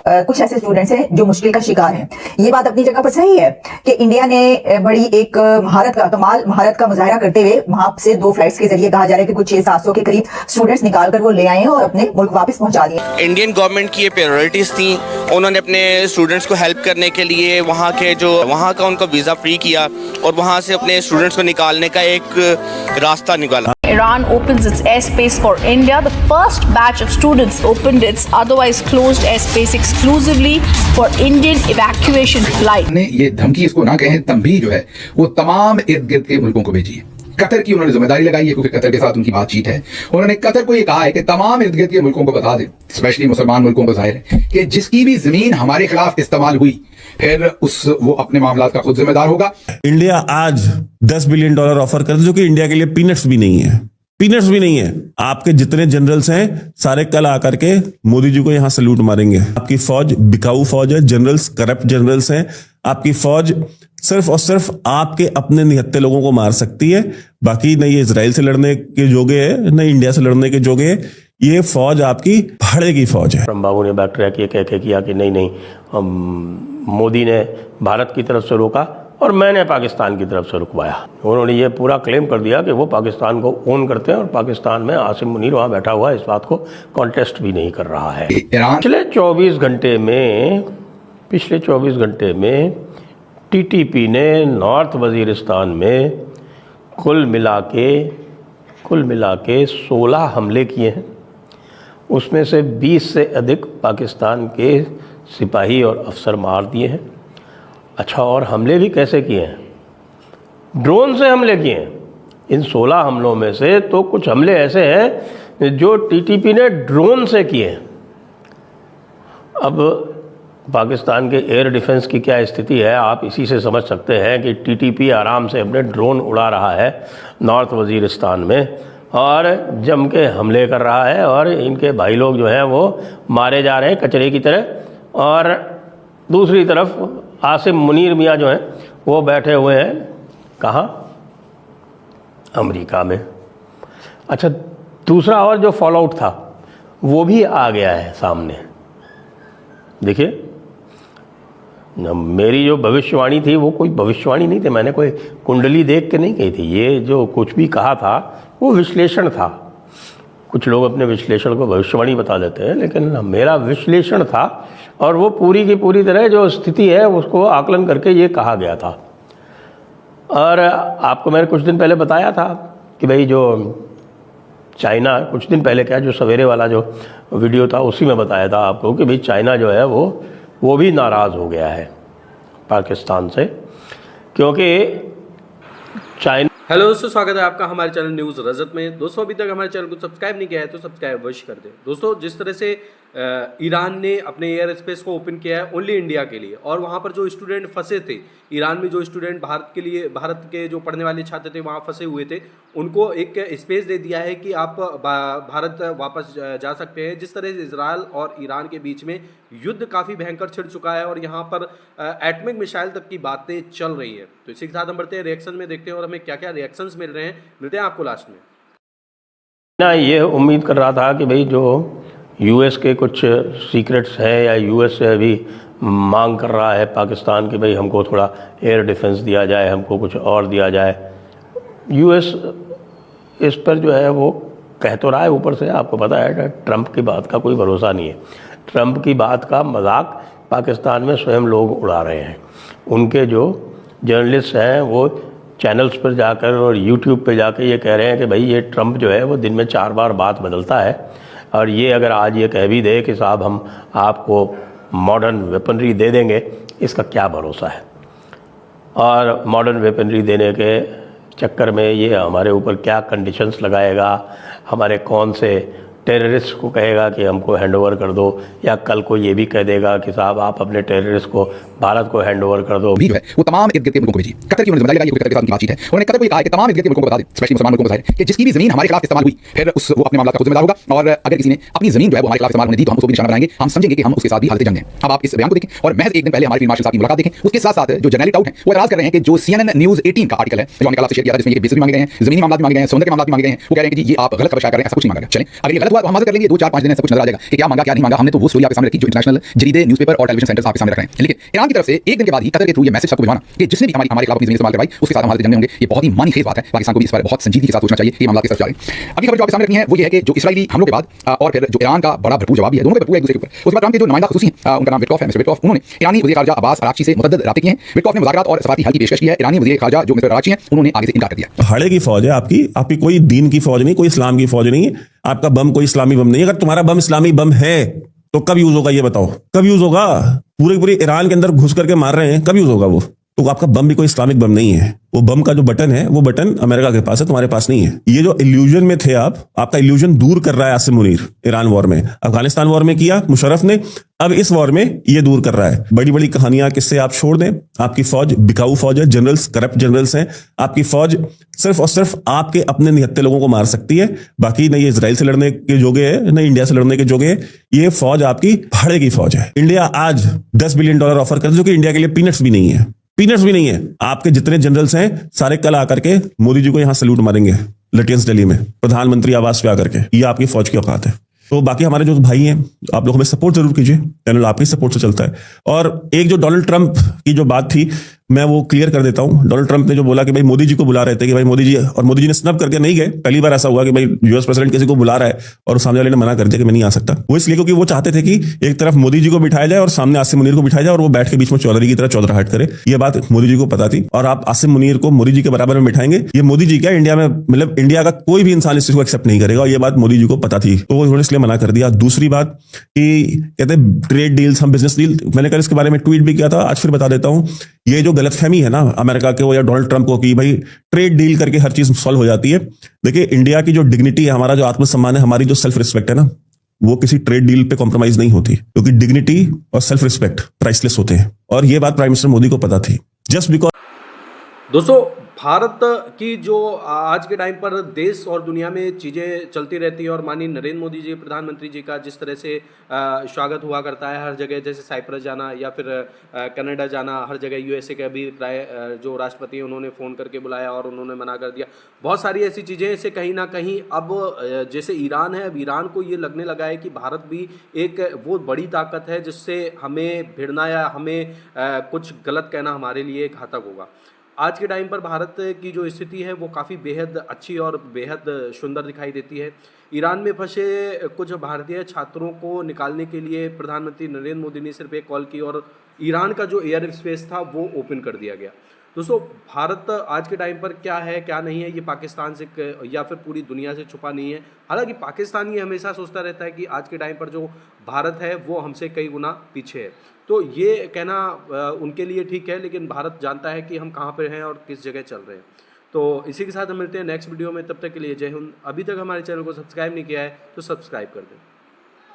कुछ ऐसे स्टूडेंट्स हैं जो मुश्किल का शिकार हैं। ये बात अपनी जगह पर सही है कि इंडिया ने बड़ी एक कमाल महारत का मुजाहरा करते हुए वहां से 2 फ्लाइट्स के जरिए कहा जा रहा है कि कुछ 600-700 के करीब स्टूडेंट्स निकाल कर वो ले आए हैं और अपने मुल्क वापस पहुंचा दिए। इंडियन गवर्नमेंट की ये प्रायोरिटीज थी, उन्होंने अपने स्टूडेंट्स को हेल्प करने के लिए वहाँ का उनको वीज़ा फ्री किया और वहाँ से अपने स्टूडेंट्स को निकालने का एक रास्ता निकाला। Iran opens its airspace for India. The first batch of students opened its otherwise closed airspace exclusively for Indian evacuation flight. ने ये धमकी इसको ना कहें तंबीह जो है वो तमाम इर्द गिर्द के मुल्कों को भेजी है। कतर की उन्होंने जिम्मेदारी लगाई है क्योंकि कतर के साथ उनकी बातचीत है। उन्होंने कतर को ये कहा है कि तमाम इर्द गिर्द के मुल्कों को बता दे, स्पेशली मुसलमान मुल्कों को जाहिर है कि जिसकी भी जमीन हमारे खिलाफ इस्तेमाल हुई फिर वो अपने मामलात का खुद जिम्मेदार होगा। इंडिया आज $10 बिलियन ऑफर कर जो कि इंडिया के लिए पीनट्स भी नहीं है, पीनट्स भी नहीं है। आपके जितने जनरल्स हैं सारे कल आकर के मोदी जी को यहां सल्यूट मारेंगे। आपकी फौज बिकाऊ फौज है, जनरल्स करप्ट जनरल्स हैं। आपकी फौज सिर्फ और सिर्फ आपके अपने निहत्थे लोगों को मार सकती है, बाकी न ये इजराइल से लड़ने के जोगे है न इंडिया से लड़ने के जोगे है। ये फौज आपकी भाड़े की फौज है। बाबू ने बैक्टीरिया के कह किया कि नहीं मोदी ने भारत की तरफ से रोका और मैंने पाकिस्तान की तरफ से रुकवाया। उन्होंने ये पूरा क्लेम कर दिया कि वो पाकिस्तान को ओन करते हैं और पाकिस्तान में आसिम मुनीर वहाँ बैठा हुआ इस बात को कॉन्टेस्ट भी नहीं कर रहा है। पिछले 24 घंटे में टीटीपी ने नॉर्थ वजीरिस्तान में कुल मिला के 16 हमले किए हैं। उसमें से 20 से अधिक पाकिस्तान के सिपाही और अफसर मार दिए हैं। अच्छा, और हमले भी कैसे किए हैं? ड्रोन से हमले किए हैं। इन 16 हमलों में से तो कुछ हमले ऐसे हैं जो टीटीपी ने ड्रोन से किए हैं। अब पाकिस्तान के एयर डिफेंस की क्या स्थिति है आप इसी से समझ सकते हैं कि टीटीपी आराम से अपने ड्रोन उड़ा रहा है नॉर्थ वजीरिस्तान में और जम के हमले कर रहा है और इनके भाई लोग जो हैं वो मारे जा रहे हैं कचरे की तरह। और दूसरी तरफ आसिम मुनीर मियाँ जो हैं वो बैठे हुए हैं कहाँ? अमेरिका में। अच्छा, दूसरा और जो फॉल आउट था वो भी आ गया है सामने। देखिए, मेरी जो भविष्यवाणी थी वो कोई भविष्यवाणी नहीं थी, मैंने कोई कुंडली देख के नहीं कही थी। ये जो कुछ भी कहा था वो विश्लेषण था। कुछ लोग अपने विश्लेषण को भविष्यवाणी बता देते हैं, लेकिन मेरा विश्लेषण था और वो पूरी की पूरी तरह जो स्थिति है उसको आकलन करके ये कहा गया था। और आपको मैंने कुछ दिन पहले बताया था कि भाई जो चाइना, कुछ दिन पहले क्या, जो सवेरे वाला जो वीडियो था उसी में बताया था आपको कि भाई चाइना जो है वो भी नाराज़ हो गया है पाकिस्तान से, क्योंकि चाइना। हेलो दोस्तों, स्वागत है आपका हमारे चैनल न्यूज़ रजत में। दोस्तों, अभी तक हमारे चैनल को सब्सक्राइब नहीं किया है तो सब्सक्राइब अवश्य कर दें। दोस्तों, जिस तरह से ईरान ने अपने एयर स्पेस को ओपन किया है ओनली इंडिया के लिए, और वहाँ पर जो स्टूडेंट फंसे थे ईरान में, जो स्टूडेंट भारत के जो पढ़ने वाले छात्र थे वहाँ फंसे हुए थे, उनको एक स्पेस दे दिया है कि आप भारत वापस जा सकते हैं। जिस तरह से इजराइल और ईरान के बीच में युद्ध काफ़ी भयंकर छिड़ चुका है और यहाँ पर एटॉमिक मिसाइल तक की बातें चल रही हैं। तो इसी के साथ हम बढ़ते हैं रिएक्शन में, देखते हैं और हमें क्या क्या रिएक्शंस मिल रहे हैं। मिलते हैं आपको लास्ट में। ना ये उम्मीद कर रहा था कि भाई जो यूएस के कुछ सीक्रेट्स हैं या यूएस से अभी मांग कर रहा है पाकिस्तान कि भाई हमको थोड़ा एयर डिफेंस दिया जाए, हमको कुछ और दिया जाए। यूएस इस पर जो है वो कह तो रहा है ऊपर से, आपको पता है ट्रंप की बात का कोई भरोसा नहीं है। ट्रंप की बात का मजाक पाकिस्तान में स्वयं लोग उड़ा रहे हैं। उनके जो जर्नलिस्ट हैं वो चैनल्स पर जाकर और यूट्यूब पर जाकर ये कह रहे हैं कि भाई ये ट्रंप जो है वो दिन में 4 बार बात बदलता है और ये अगर आज ये कह भी दे कि साहब हम आपको मॉडर्न वेपनरी दे देंगे, इसका क्या भरोसा है। और मॉडर्न वेपनरी देने के चक्कर में ये हमारे ऊपर क्या कंडीशंस लगाएगा, हमारे कौन से टेररिस्ट को कहेगा कि हमको हैंडओवर कर दो, या कल को ये भी कह देगा कि साहब आप अपने टेररिस्ट को भारत को हैंडओवर कर दो। भी जो है वो तमाम इर्द गिर्द के मुल्कों को भेजी। कतर की उन्होंने जिम्मेदारी लगाई, कतर के साथ उनकी बातचीत है। उन्होंने कतर को ये कहा कि तमाम इर्द गिर्द के मुल्कों को बता दे, स्पेशली मुसलमान मुल्कों को जाहिर है कि जिसकी भी जमीन हमारे खिलाफ इस्तेमाल हुई फिर वो अपने मामला का खुद जिम्मेदार होगा। और अगर किसी ने अपनी जमीन जो है वो हमारे खिलाफ इस्तेमाल होने दी तो हम उसको भी निशाना बनाएंगे, हम समझेंगे कि हम उसके साथ भी हालत जंग हैं। अब आप इस बयान को देखें और महज एक दिन पहले हमारे फील्ड मार्शल साहब की मुलाकात देखें। उसके साथ साथ जो जर्नलिस्ट आउट है वो एतराज कर रहे हैं कि जो CNN न्यूज़ 18 का आर्टिकल है जो हमने कल आपसे शेयर किया था, जिसमें ये बेसिक भी मांगे गए हैं, जमीनी मामला भी मांगे गए हैं, सौंदर्य के मामला भी मांगे गए हैं, वो कह रहे हैं कि ये आप गलत खबर शाया कर रहे हैं, ऐसा कुछ नहीं मांगा गया। चलें, अगर ये गलत हुआ हुआ तो हम कर लेंगे 2-4-5 दिन ऐसा कुछ नजर आ जाएगा कि क्या मांगा क्या नहीं मांगा। हमने तो वो स्टोरी आपके सामने रखी जो इंटरनेशनल जरीदे, न्यूज़पेपर और टेलीविजन सेंटर्स आपके सामने रख रहे हैं। लेकिन ईरान की तरफ से एक दिन के बाद ही कतर के थ्रू ये मैसेज सबको भिजवाना कि जिसने भी हमारे खिलाफ अपनी जमीन इस्तेमाल करवाई उसके साथ हमारे जंग में होंगे, ये बहुत ही मानी खेज बात है। पाकिस्तान को भी इस पर बहुत संजीदगी के साथ सोचना चाहिए कि मामला किस तरफ जा रहे हैं। अगली खबर जो आपके सामने रखनी है वो ये है कि जो इस्राएली हमलों के बाद और फिर जो ईरान का बड़ा भरपूर जवाब भी है, दोनों के भरपूर एक दूसरे के ऊपर। उसके बाद ट्रंप के जो नुमाइंदा खुसूसी उनका नाम विटकॉफ है, मिस्टर विटकॉफ, उन्होंने ईरानी वज़ीर ख़ारजा अब्बास अरागची से मुतअद्दिद राब्ते किए हैं। विटकॉफ ने मुज़ाकरात और सफ़ारती हल की पेशकश की है। ईरानी वज़ीर ख़ारजा जो मिस्टर अरागची हैं उन्होंने आगे से इनकार कर दिया। भाड़े की फौज है आपकी कोई दीन की फौज नहीं, कोई इस्लाम की फौज नहीं है। आपका बम कोई इस्लामी बम नहीं है। अगर तुम्हारा बम इस्लामी बम है तो कब यूज होगा ये बताओ, कब यूज होगा? पूरे ईरान के अंदर घुस करके मार रहे हैं, कब यूज होगा वो? तो आपका बम भी कोई इस्लामिक बम नहीं है। वो बम का जो बटन है वो बटन अमेरिका के पास है, तुम्हारे पास नहीं है। ये जो इल्यूजन में थे आप, आपका इल्यूजन दूर कर रहा है आसिम मुनीर। ईरान वॉर में, अफगानिस्तान वॉर में किया मुशर्रफ ने, अब इस वॉर में ये दूर कर रहा है। बड़ी बड़ी कहानियां किससे आप छोड़ दें। आपकी फौज बिकाऊ फौज है, जनरल्स करप्ट जनरल्स हैं। आपकी फौज सिर्फ और सिर्फ आपके अपने निहत्ते लोगों को मार सकती है, बाकी नहीं ये इजराइल से लड़ने के जोगे है, न इंडिया से लड़ने के जोगे है। ये फौज आपकी भाड़े की फौज है। इंडिया आज $10 बिलियन ऑफर कर, जो कि इंडिया के लिए पीनट्स भी नहीं है, पीनट्स भी नहीं है। आपके जितने जनरल्स हैं सारे कल आकर के मोदी जी को यहां सैल्यूट मारेंगे लटियंस दिल्ली में, प्रधानमंत्री आवास पे आकर के। ये आपकी फौज की औकात है। तो बाकी हमारे जो भाई हैं, आप लोग हमें सपोर्ट जरूर कीजिए, चैनल आपकी सपोर्ट से चलता है। और एक जो डोनाल्ड ट्रंप की जो बात थी मैं वो क्लियर कर देता हूं। डोनाल्ड ट्रंप ने जो बोला कि भाई मोदी जी को बुला रहे थे कि भाई मोदी जी, और मोदी जी ने स्नब करके नहीं गए। पहली बार ऐसा हुआ कि भाई यूएस प्रेसिडेंट किसी को बुला रहा है और सामने वाले ने मना कर दिया कि मैं नहीं आ सकता। वो इसलिए क्योंकि वो चाहते थे कि एक तरफ मोदी जी को बिठाया जाए और सामने आसिम मुनीर को बिठाया जाए और वो बैठ के बीच में चौधरी की तरह चौधराहट करे। ये बात मोदी जी को पता थी। और आप आसिम मुनीर को मोदी जी के बराबर में बिठाएंगे, ये मोदी जी क्या इंडिया में, मतलब इंडिया का कोई भी इंसान इस चीज को एक्सेप्ट नहीं करेगा। और ये बात मोदी जी को पता थी, तो वो इसलिए मना कर दिया। दूसरी बात कि कहते हैं ट्रेड डील्स, हम बिजनेस डील, मैंने कल इसके बारे में ट्वीट भी किया था, आज फिर बता देता हूं। ये जो गलतफहमी है ना अमेरिका के वो या डोनाल्ड ट्रंप को कि भाई ट्रेड डील करके हर चीज सॉल्व हो जाती है। देखिए इंडिया की जो डिग्निटी है, हमारा जो आत्मसम्मान है, हमारी जो सेल्फ रिस्पेक्ट है ना, वो किसी ट्रेड डील पे कॉम्प्रोमाइज नहीं होती, क्योंकि डिग्निटी और सेल्फ रिस्पेक्ट प्राइसलेस होते हैं। और ये बात प्राइम मिनिस्टर मोदी को पता थी। जस्ट बिकॉज दोस्तों, भारत की जो आज के टाइम पर देश और दुनिया में चीज़ें चलती रहती हैं और माननीय नरेंद्र मोदी जी प्रधानमंत्री जी का जिस तरह से स्वागत हुआ करता है हर जगह, जैसे साइप्रस जाना या फिर कनाडा जाना, हर जगह यूएसए के अभी जो राष्ट्रपति हैं उन्होंने फ़ोन करके बुलाया और उन्होंने मना कर दिया। बहुत सारी ऐसी चीज़ें से कहीं ना कहीं अब जैसे ईरान है, अब ईरान को ये लगने लगा है कि भारत भी एक वो बड़ी ताकत है जिससे हमें भिड़ना या हमें कुछ गलत कहना हमारे लिए घातक होगा। आज के टाइम पर भारत की जो स्थिति है वो काफ़ी बेहद अच्छी और बेहद सुंदर दिखाई देती है। ईरान में फंसे कुछ भारतीय छात्रों को निकालने के लिए प्रधानमंत्री नरेंद्र मोदी ने सिर्फ एक कॉल की और ईरान का जो एयर स्पेस था वो ओपन कर दिया गया। दोस्तों, भारत आज के टाइम पर क्या है क्या नहीं है ये पाकिस्तान से या फिर पूरी दुनिया से छुपा नहीं है। हालांकि पाकिस्तान ये हमेशा सोचता रहता है कि आज के टाइम पर जो भारत है वो हमसे कई गुना पीछे है। तो ये कहना उनके लिए ठीक है, लेकिन भारत जानता है कि हम कहाँ पर हैं और किस जगह चल रहे हैं। तो इसी के साथ हम मिलते हैं नेक्स्ट वीडियो में। तब तक के लिए जय हिंद। अभी तक हमारे चैनल को सब्सक्राइब नहीं किया है तो सब्सक्राइब कर दें।